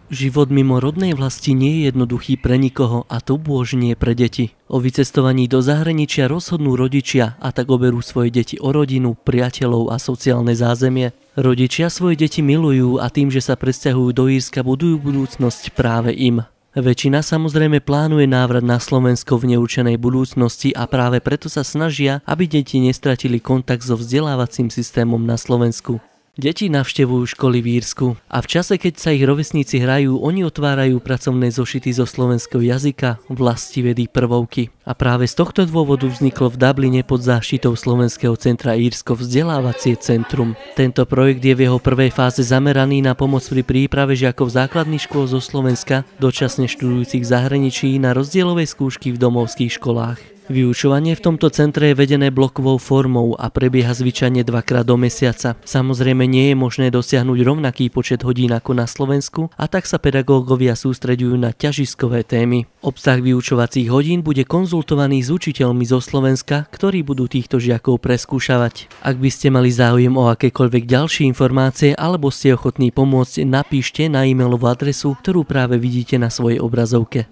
Život mimo rodnej vlasti nie je jednoduchý pre nikoho a to bôž nie pre deti. O vycestovaní do zahraničia rozhodnú rodičia a tak oberú svoje deti o rodinu, priateľov a sociálne zázemie. Rodičia svoje deti milujú a tým, že sa presťahujú do Írska, budujú budúcnosť práve im. Väčšina samozrejme plánuje návrat na Slovensko v neurčenej budúcnosti a práve preto sa snažia, aby deti nestratili kontakt so vzdelávacím systémom na Slovensku. Deti navštevujú školy v Írsku a v čase, keď sa ich rovesníci hrajú, oni otvárajú pracovné zošity zo slovenského jazyka, vlastivedy, prvovky. A práve z tohto dôvodu vzniklo v Dubline pod záštitou Slovenského centra Írsko vzdelávacie centrum. Tento projekt je v jeho prvej fáze zameraný na pomoc pri príprave žiakov základných škôl zo Slovenska, dočasne študujúcich v zahraničí na rozdielovej skúšky v domovských školách. Vyučovanie v tomto centre je vedené blokovou formou a prebieha zvyčajne 2-krát do mesiaca. Samozrejme nie je možné dosiahnuť rovnaký počet hodín ako na Slovensku a tak sa pedagógovia sústreďujú na ťažiskové témy. Obsah vyučovacích hodín bude konzultovaný s učiteľmi zo Slovenska, ktorí budú týchto žiakov preskúšavať. Ak by ste mali záujem o akékoľvek ďalšie informácie alebo ste ochotní pomôcť, napíšte na e-mailovú adresu, ktorú práve vidíte na svojej obrazovke.